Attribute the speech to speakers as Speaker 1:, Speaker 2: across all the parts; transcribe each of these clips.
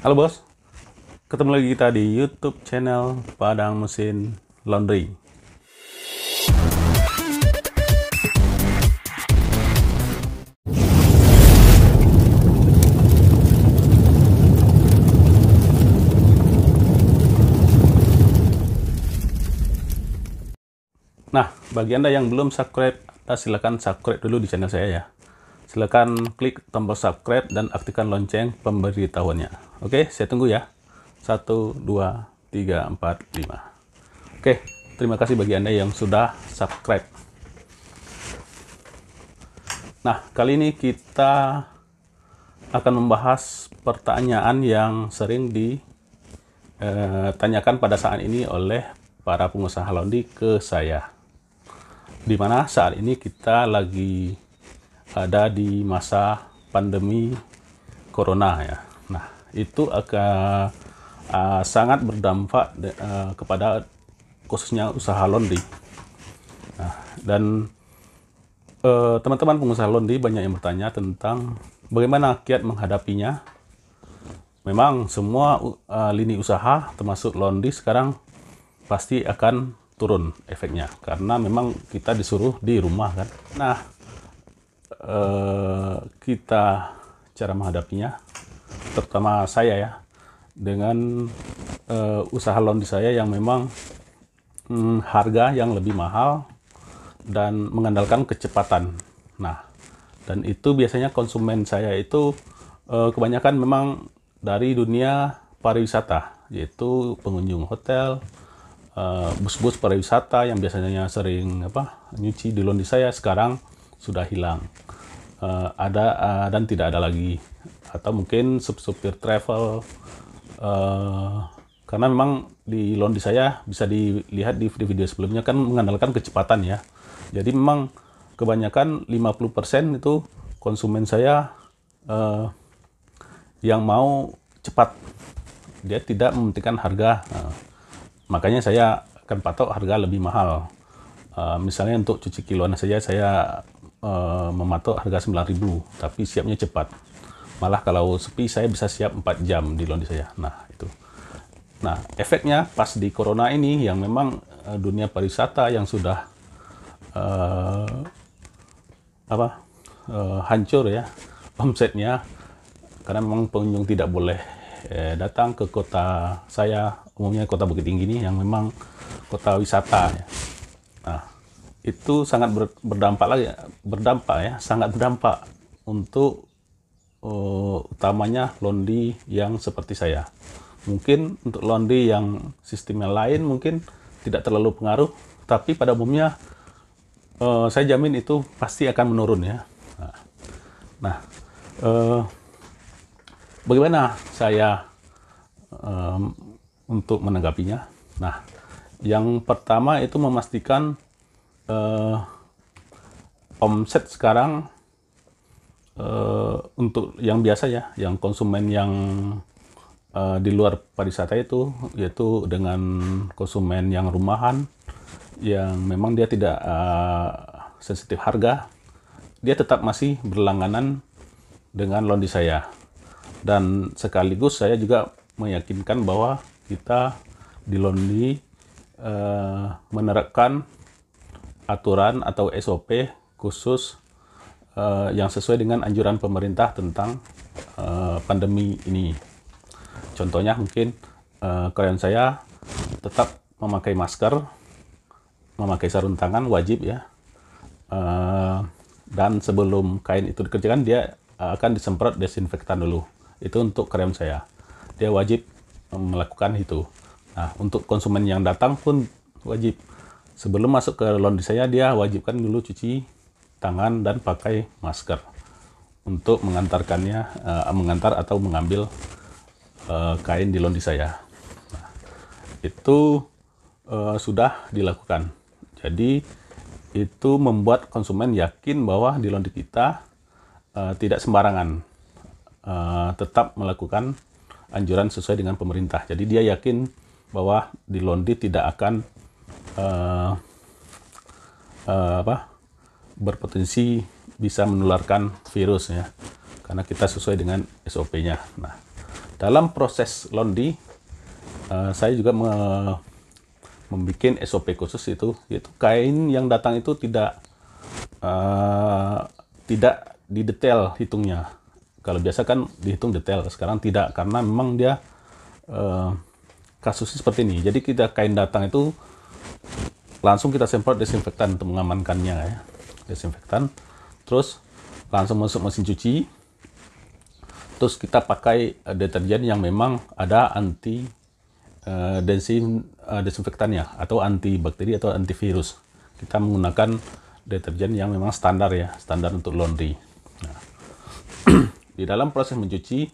Speaker 1: Halo bos, ketemu lagi kita di YouTube channel Padang Mesin Laundry. Nah, bagi Anda yang belum subscribe, silakan subscribe dulu di channel saya ya. Silakan klik tombol subscribe dan aktifkan lonceng pemberitahuannya. Oke, saya tunggu ya. 1, 2, 3, 4, 5. Oke, terima kasih bagi Anda yang sudah subscribe. Nah, kali ini kita akan membahas pertanyaan yang sering ditanyakan pada saat ini oleh para pengusaha laundry ke saya. Di mana saat ini kita lagi ada di masa pandemi corona ya. Nah, itu akan sangat berdampak kepada khususnya usaha laundry. Nah, dan teman-teman pengusaha laundry banyak yang bertanya tentang bagaimana kiat menghadapinya. Memang semua lini usaha termasuk laundry sekarang pasti akan turun efeknya karena memang kita disuruh di rumah kan. Nah, kita cara menghadapinya, terutama saya ya, dengan usaha laundry saya yang memang harga yang lebih mahal dan mengandalkan kecepatan. Nah, dan itu biasanya konsumen saya itu kebanyakan memang dari dunia pariwisata, yaitu pengunjung hotel, bus-bus pariwisata yang biasanya sering nyuci di laundry saya sekarang sudah hilang. Dan tidak ada lagi, atau mungkin supir travel, karena memang di laundry saya bisa dilihat di video sebelumnya kan mengandalkan kecepatan ya. Jadi memang kebanyakan 50% itu konsumen saya yang mau cepat, dia tidak mementingkan harga. Makanya saya akan patok harga lebih mahal. Misalnya untuk cuci kiloan saja saya mematok harga 9.000, tapi siapnya cepat. Malah kalau sepi saya bisa siap 4 jam di laundry saya. Nah, itu. Nah, efeknya pas di corona ini yang memang dunia pariwisata yang sudah hancur ya omsetnya, karena memang pengunjung tidak boleh datang ke kota saya, umumnya kota Bukit Tinggi ini yang memang kota wisata ya. Nah, itu sangat berdampak ya, sangat berdampak untuk utamanya laundry yang seperti saya. Mungkin untuk laundry yang sistemnya lain mungkin tidak terlalu pengaruh, tapi pada umumnya saya jamin itu pasti akan menurun ya. Nah, bagaimana saya untuk menanggapinya? Nah, yang pertama itu memastikan omset sekarang untuk yang biasa ya, yang konsumen yang di luar pariwisata itu, yaitu dengan konsumen yang rumahan, yang memang dia tidak sensitif harga, dia tetap masih berlangganan dengan laundry saya. Dan sekaligus saya juga meyakinkan bahwa kita di laundry menerapkan aturan atau SOP khusus yang sesuai dengan anjuran pemerintah tentang pandemi ini. Contohnya mungkin karyawan saya tetap memakai masker, memakai sarung tangan wajib ya, dan sebelum kain itu dikerjakan dia akan disemprot desinfektan dulu. Itu untuk karyawan saya, dia wajib melakukan itu. Nah, untuk konsumen yang datang pun wajib sebelum masuk ke laundry saya, dia wajibkan dulu cuci tangan dan pakai masker untuk mengantar atau mengambil kain di laundry saya. Nah, itu sudah dilakukan. Jadi itu membuat konsumen yakin bahwa di laundry kita tidak sembarangan, tetap melakukan anjuran sesuai dengan pemerintah. Jadi dia yakin bahwa di laundry tidak akan berpotensi bisa menularkan virus ya, karena kita sesuai dengan SOP-nya. Nah, dalam proses laundry, saya juga membuat SOP khusus itu, yaitu kain yang datang itu tidak didetail hitungnya. Kalau biasa kan dihitung detail, sekarang tidak, karena memang dia kasusnya seperti ini. Jadi kain datang itu langsung kita semprot desinfektan untuk mengamankannya ya, desinfektan, terus langsung masuk mesin cuci, terus kita pakai deterjen yang memang ada anti desinfektannya, atau anti bakteri atau antivirus. Kita menggunakan deterjen yang memang standar ya, standar untuk laundry. Nah, di dalam proses mencuci,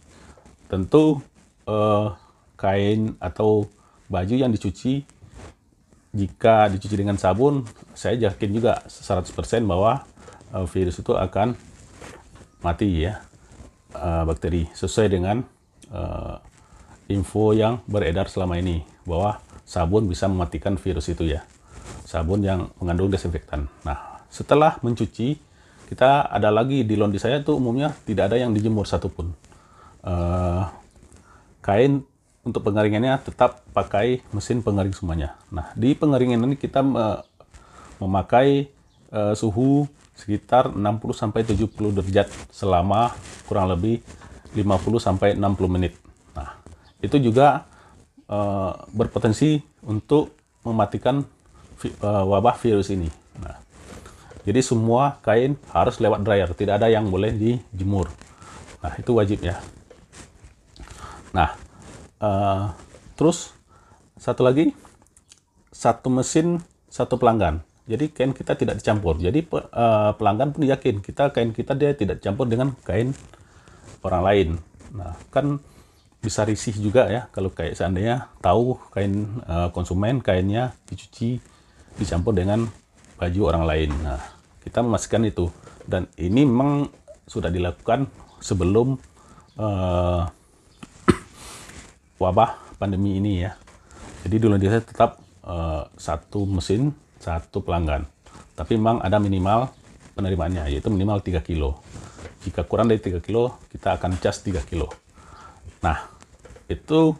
Speaker 1: tentu kain atau baju yang dicuci, jika dicuci dengan sabun, saya yakin juga 100% bahwa virus itu akan mati ya, bakteri, sesuai dengan info yang beredar selama ini bahwa sabun bisa mematikan virus itu ya, sabun yang mengandung desinfektan. Nah, setelah mencuci, kita ada lagi di laundry saya tuh umumnya tidak ada yang dijemur satupun. Kain untuk pengeringannya tetap pakai mesin pengering semuanya. Nah, di pengeringan ini kita memakai suhu sekitar 60-70 derajat selama kurang lebih 50-60 menit. Nah, itu juga berpotensi untuk mematikan wabah virus ini. Nah, jadi semua kain harus lewat dryer, tidak ada yang boleh dijemur. Nah, itu wajib ya. Nah, terus satu lagi, satu mesin satu pelanggan. Jadi kain kita tidak dicampur. Jadi pelanggan pun yakin kain kita dia tidak dicampur dengan kain orang lain. Nah, kan bisa risih juga ya kalau kayak seandainya tahu kain konsumen kainnya dicuci dicampur dengan baju orang lain. Nah, kita memastikan itu, dan ini memang sudah dilakukan sebelum wabah pandemi ini ya. Jadi dulu dia tetap satu mesin satu pelanggan, tapi memang ada minimal penerimaannya, yaitu minimal 3 kilo. Jika kurang dari 3 kilo kita akan cas 3 kilo. Nah, itu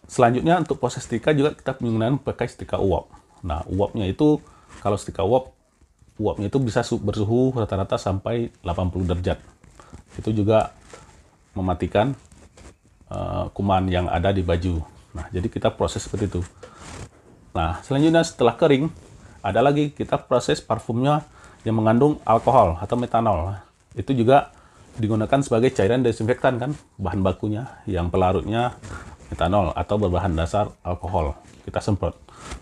Speaker 1: selanjutnya untuk proses setrika juga kita menggunakan pakai setrika uap. Nah, uapnya itu kalau setrika uapnya itu bisa bersuhu rata-rata sampai 80 derajat. Itu juga mematikan kuman yang ada di baju. Nah, jadi kita proses seperti itu. Nah, selanjutnya setelah kering, ada lagi kita proses parfumnya yang mengandung alkohol atau metanol. Itu juga digunakan sebagai cairan desinfektan kan, bahan bakunya yang pelarutnya metanol atau berbahan dasar alkohol. Kita semprot.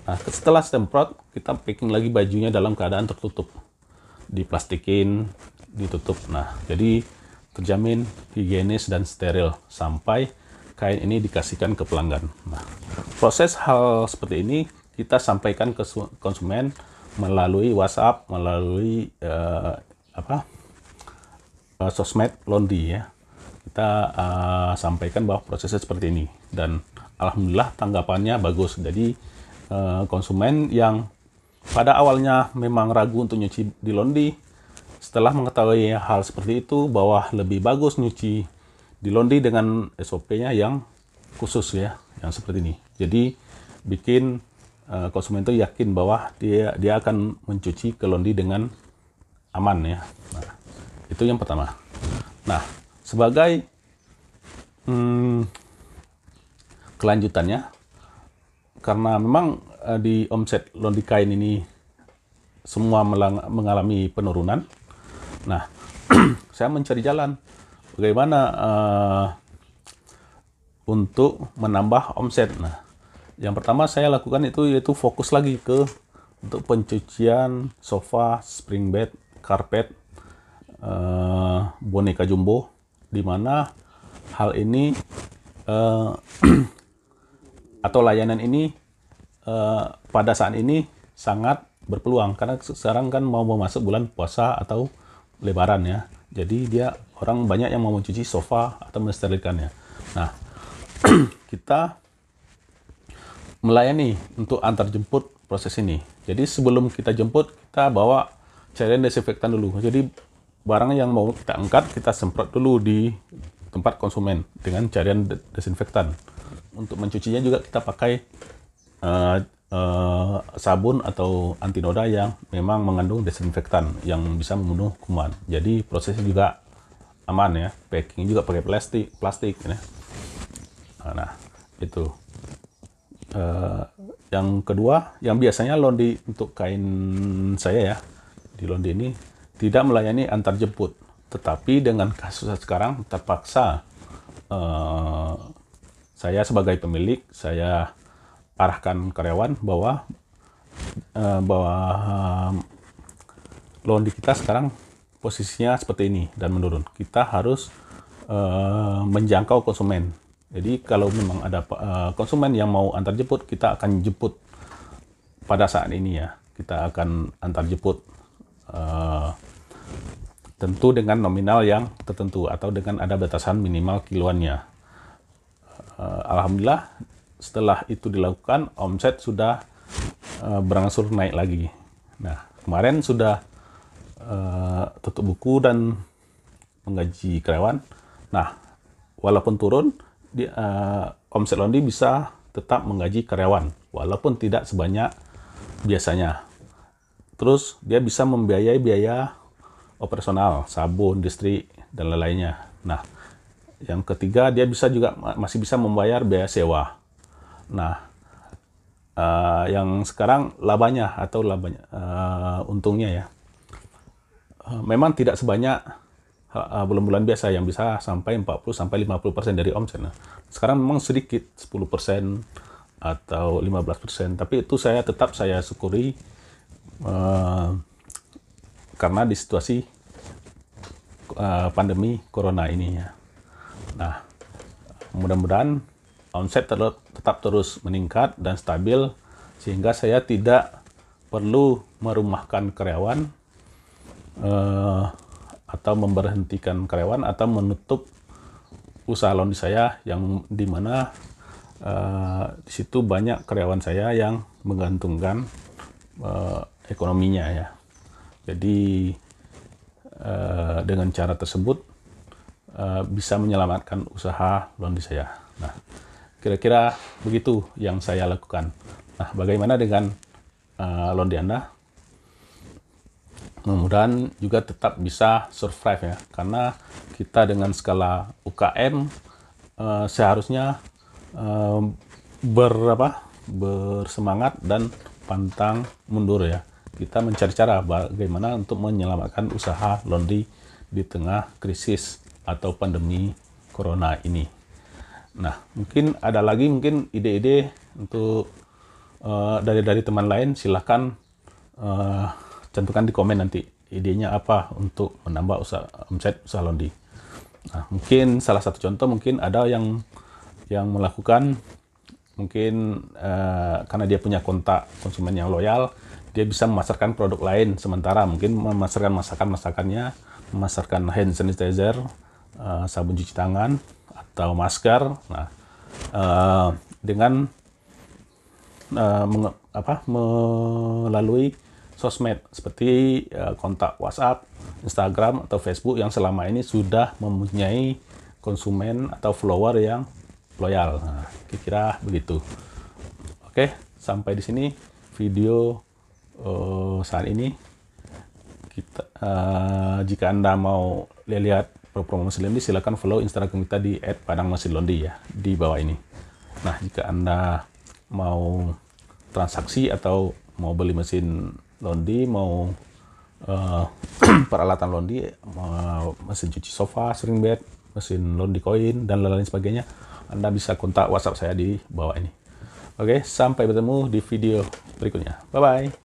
Speaker 1: Nah, setelah semprot, kita packing lagi bajunya dalam keadaan tertutup. Diplastikin, ditutup. Nah, jadi terjamin higienis dan steril sampai kain ini dikasihkan ke pelanggan. Nah, proses hal seperti ini kita sampaikan ke konsumen melalui WhatsApp, melalui sosmed laundry ya. Kita sampaikan bahwa prosesnya seperti ini, dan alhamdulillah tanggapannya bagus. Jadi konsumen yang pada awalnya memang ragu untuk nyuci di laundry, setelah mengetahui hal seperti itu, bahwa lebih bagus nyuci di laundry dengan SOP-nya yang khusus ya, yang seperti ini. Jadi bikin konsumen itu yakin bahwa dia akan mencuci ke laundry dengan aman ya. Nah, itu yang pertama. Nah, sebagai kelanjutannya, karena memang di omset laundry kain ini semua mengalami penurunan. Nah, saya mencari jalan bagaimana untuk menambah omset. Nah, yang pertama saya lakukan yaitu fokus lagi untuk pencucian sofa, spring bed, karpet, boneka jumbo, di mana hal ini atau layanan ini pada saat ini sangat berpeluang, karena sekarang kan mau masuk bulan puasa atau lebaran ya. Jadi orang banyak yang mau mencuci sofa atau mensterilkannya. Nah, kita melayani untuk antar jemput proses ini. Jadi sebelum kita jemput, kita bawa cairan desinfektan dulu. Jadi barang yang mau kita angkat, kita semprot dulu di tempat konsumen dengan cairan desinfektan. Untuk mencucinya juga kita pakai sabun atau anti noda yang memang mengandung desinfektan yang bisa membunuh kuman. Jadi prosesnya juga aman ya. Packing juga pakai plastik ya. Nah, itu. Yang kedua, yang biasanya Laundry untuk kain saya ya, di Laundry ini tidak melayani antar jemput. Tetapi dengan kasus sekarang terpaksa saya sebagai pemilik, saya arahkan karyawan bahwa Laundry kita sekarang posisinya seperti ini dan menurun. Kita harus menjangkau konsumen. Jadi kalau memang ada konsumen yang mau antar jemput, kita akan jemput pada saat ini ya. Kita akan antar jemput tentu dengan nominal yang tertentu atau dengan ada batasan minimal kiloannya. Alhamdulillah setelah itu dilakukan, omset sudah berangsur naik lagi. Nah, kemarin sudah tutup buku dan menggaji karyawan. Nah, walaupun turun, omset Laundry bisa tetap menggaji karyawan, walaupun tidak sebanyak biasanya. Terus dia bisa membiayai biaya operasional, sabun, listrik, dan lain-lainnya. Nah, yang ketiga, dia masih bisa membayar biaya sewa. Nah, yang sekarang labanya untungnya ya, memang tidak sebanyak bulan-bulan biasa yang bisa sampai 40-50% dari omset. Nah, sekarang memang sedikit, 10% atau 15%, tapi itu saya syukuri karena di situasi pandemi corona ini ya. Nah, mudah-mudahan omset tetap terus meningkat dan stabil sehingga saya tidak perlu merumahkan karyawan atau memberhentikan karyawan atau menutup usaha Laundry saya yang dimana di situ banyak karyawan saya yang menggantungkan ekonominya ya. Jadi dengan cara tersebut bisa menyelamatkan usaha Laundry saya. Nah, kira-kira begitu yang saya lakukan. Nah, bagaimana dengan Laundry Anda? Mudah-mudahan juga tetap bisa survive ya, karena kita dengan skala UKM seharusnya bersemangat dan pantang mundur ya. Kita mencari cara bagaimana untuk menyelamatkan usaha Laundry di tengah krisis atau pandemi corona ini. Nah, mungkin ada lagi ide-ide untuk dari teman lain, silahkan cantumkan di komen nanti idenya apa untuk menambah omset usaha Laundry. Nah, mungkin salah satu contoh mungkin ada yang melakukan mungkin karena dia punya kontak konsumen yang loyal, dia bisa memasarkan produk lain sementara mungkin memasarkan masakannya, memasarkan hand sanitizer, sabun cuci tangan atau masker. Nah, dengan melalui sosmed seperti kontak WhatsApp, Instagram, atau Facebook yang selama ini sudah mempunyai konsumen atau follower yang loyal. Nah, kira-kira begitu. Oke, sampai di sini video saat ini. Jika Anda mau lihat promo mesin Laundry, silakan follow Instagram kita di @padangmesinlaundry ya, di bawah ini. Nah, jika Anda mau transaksi atau mau beli mesin Laundry, mau peralatan Laundry, mesin cuci sofa, sering bed, mesin Laundry koin, dan lain-lain sebagainya, Anda bisa kontak WhatsApp saya di bawah ini. Oke, sampai bertemu di video berikutnya. Bye-bye.